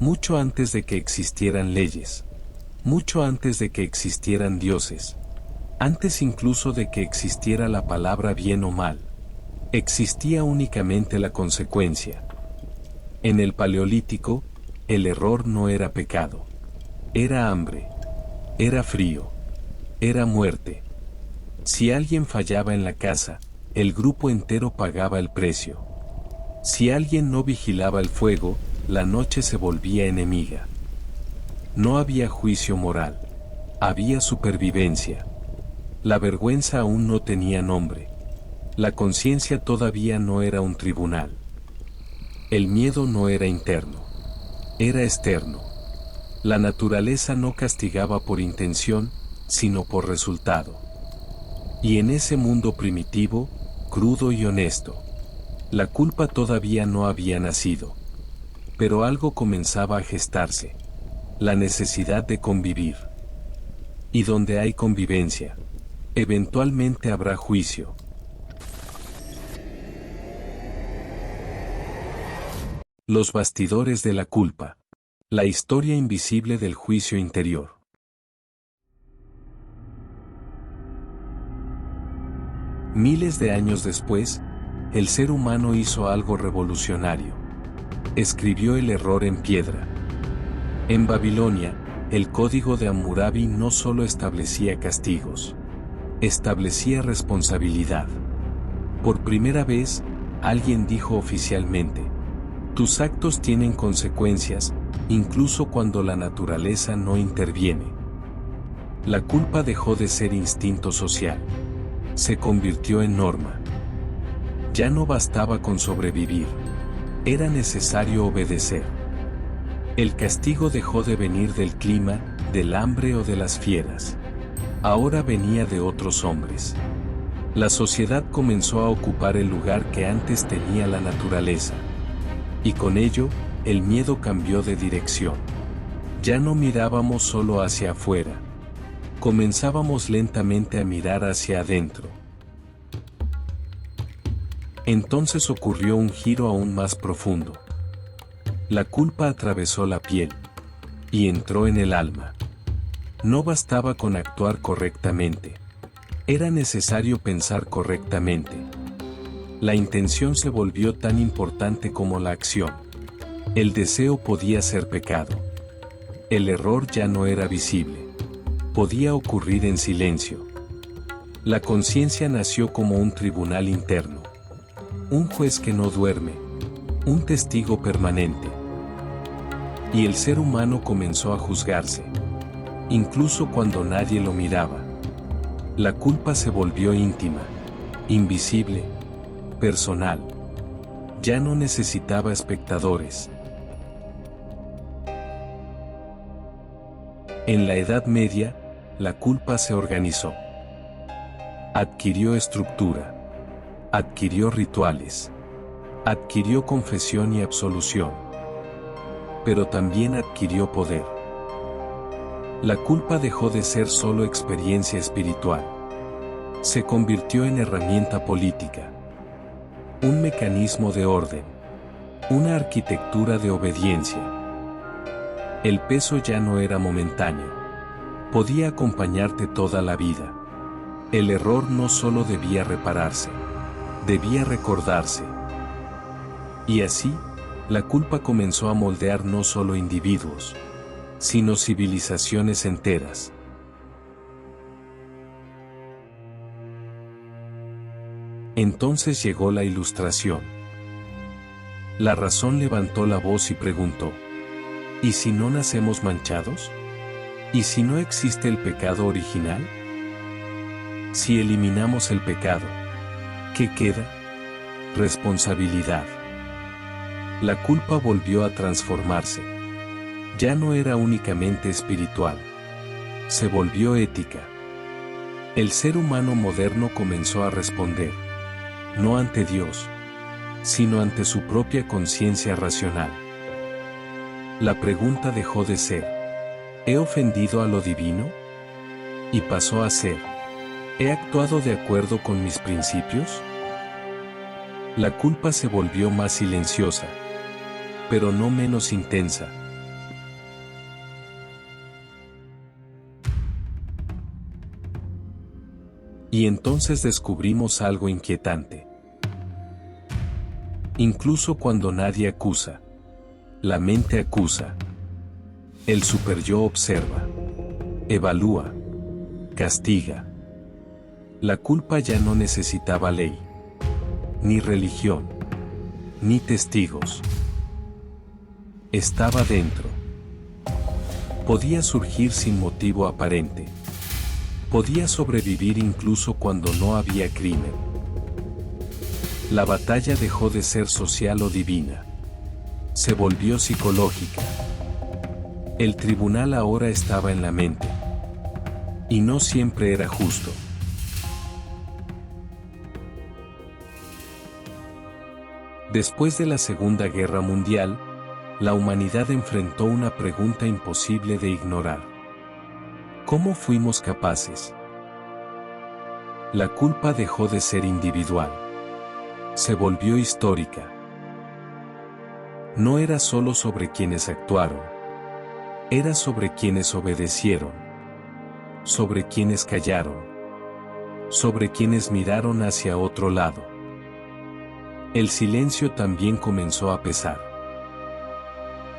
mucho antes de que existieran leyes, mucho antes de que existieran dioses, antes incluso de que existiera la palabra bien o mal. Existía únicamente la consecuencia. En el Paleolítico, el error no era pecado. Era hambre. Era frío. Era muerte. Si alguien fallaba en la casa, el grupo entero pagaba el precio. Si alguien no vigilaba el fuego, la noche se volvía enemiga. No había juicio moral. Había supervivencia. La vergüenza aún no tenía nombre. La conciencia todavía no era un tribunal. El miedo no era interno. Era externo. La naturaleza no castigaba por intención, sino por resultado. Y en ese mundo primitivo, crudo y honesto, la culpa todavía no había nacido. Pero algo comenzaba a gestarse. La necesidad de convivir. Y donde hay convivencia, eventualmente habrá juicio. Los bastidores de la culpa. La historia invisible del juicio interior. Miles de años después, el ser humano hizo algo revolucionario. Escribió el error en piedra. En Babilonia, el código de Hammurabi no solo establecía castigos, establecía responsabilidad. Por primera vez, alguien dijo oficialmente: tus actos tienen consecuencias, incluso cuando la naturaleza no interviene. La culpa dejó de ser instinto social. Se convirtió en norma. Ya no bastaba con sobrevivir. Era necesario obedecer. El castigo dejó de venir del clima, del hambre o de las fieras. Ahora venía de otros hombres. La sociedad comenzó a ocupar el lugar que antes tenía la naturaleza. Y con ello, el miedo cambió de dirección. Ya no mirábamos solo hacia afuera. Comenzábamos lentamente a mirar hacia adentro. Entonces ocurrió un giro aún más profundo. La culpa atravesó la piel y entró en el alma. No bastaba con actuar correctamente. Era necesario pensar correctamente. La intención se volvió tan importante como la acción. El deseo podía ser pecado. El error ya no era visible. Podía ocurrir en silencio. La conciencia nació como un tribunal interno. Un juez que no duerme. Un testigo permanente. Y el ser humano comenzó a juzgarse. Incluso cuando nadie lo miraba. La culpa se volvió íntima, invisible, personal. Ya no necesitaba espectadores. En la Edad Media, la culpa se organizó. Adquirió estructura. Adquirió rituales. Adquirió confesión y absolución. Pero también adquirió poder. La culpa dejó de ser solo experiencia espiritual. Se convirtió en herramienta política. Un mecanismo de orden. Una arquitectura de obediencia. El peso ya no era momentáneo. Podía acompañarte toda la vida. El error no solo debía repararse, debía recordarse. Y así, la culpa comenzó a moldear no solo individuos, sino civilizaciones enteras. Entonces llegó la Ilustración. La razón levantó la voz y preguntó: ¿y si no nacemos manchados? ¿Y si no existe el pecado original? Si eliminamos el pecado, ¿qué queda? Responsabilidad. La culpa volvió a transformarse. Ya no era únicamente espiritual. Se volvió ética. El ser humano moderno comenzó a responder, no ante Dios, sino ante su propia conciencia racional. La pregunta dejó de ser: ¿he ofendido a lo divino? Y pasó a ser: ¿he actuado de acuerdo con mis principios? La culpa se volvió más silenciosa, pero no menos intensa. Y entonces descubrimos algo inquietante. Incluso cuando nadie acusa, la mente acusa. El superyo observa, evalúa, castiga. La culpa ya no necesitaba ley, ni religión, ni testigos. Estaba dentro. Podía surgir sin motivo aparente. Podía sobrevivir incluso cuando no había crimen. La batalla dejó de ser social o divina. Se volvió psicológica. El tribunal ahora estaba en la mente. Y no siempre era justo. Después de la Segunda Guerra Mundial, la humanidad enfrentó una pregunta imposible de ignorar. ¿Cómo fuimos capaces? La culpa dejó de ser individual. Se volvió histórica. No era solo sobre quienes actuaron. Era sobre quienes obedecieron. Sobre quienes callaron. Sobre quienes miraron hacia otro lado. El silencio también comenzó a pesar.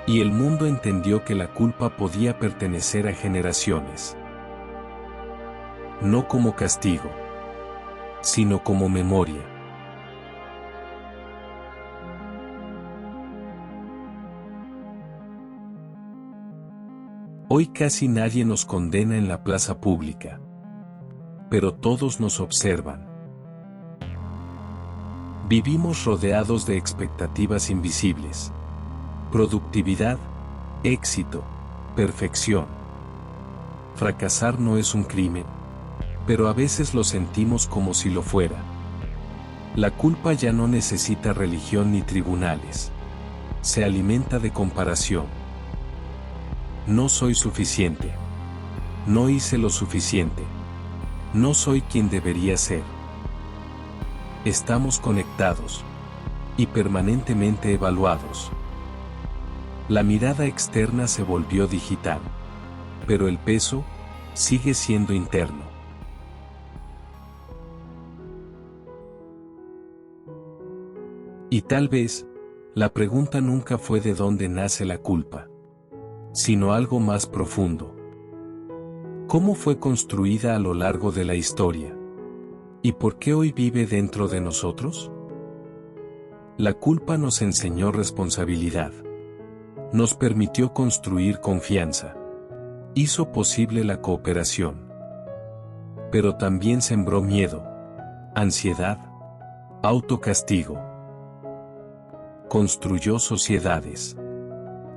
Y el mundo entendió que la culpa podía pertenecer a generaciones. No como castigo, sino como memoria. Hoy casi nadie nos condena en la plaza pública. Pero todos nos observan. Vivimos rodeados de expectativas invisibles. Productividad, éxito, perfección. Fracasar no es un crimen, pero a veces lo sentimos como si lo fuera. La culpa ya no necesita religión ni tribunales. Se alimenta de comparación. No soy suficiente. No hice lo suficiente. No soy quien debería ser. Estamos conectados y permanentemente evaluados. La mirada externa se volvió digital, pero el peso sigue siendo interno. Y tal vez, la pregunta nunca fue de dónde nace la culpa, sino algo más profundo. ¿Cómo fue construida a lo largo de la historia? ¿Y por qué hoy vive dentro de nosotros? La culpa nos enseñó responsabilidad. Nos permitió construir confianza. Hizo posible la cooperación. Pero también sembró miedo, ansiedad, autocastigo. Construyó sociedades.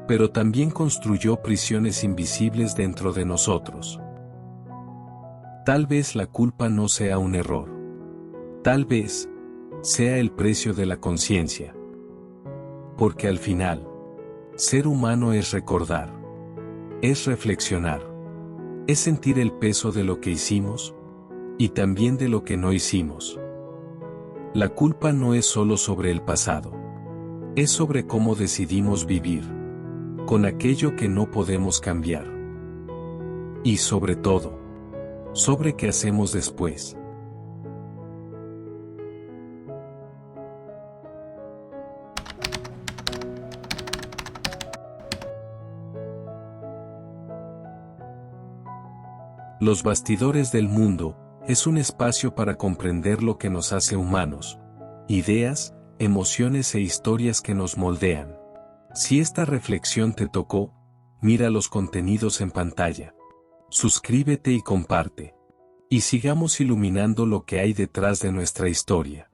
Pero también construyó prisiones invisibles dentro de nosotros. Tal vez la culpa no sea un error. Tal vez sea el precio de la conciencia. Porque al final, ser humano es recordar, es reflexionar, es sentir el peso de lo que hicimos y también de lo que no hicimos. La culpa no es solo sobre el pasado, es sobre cómo decidimos vivir, con aquello que no podemos cambiar. Y sobre todo, sobre qué hacemos después. Los bastidores del mundo es un espacio para comprender lo que nos hace humanos, ideas, emociones e historias que nos moldean. Si esta reflexión te tocó, mira los contenidos en pantalla. Suscríbete y comparte. Y sigamos iluminando lo que hay detrás de nuestra historia.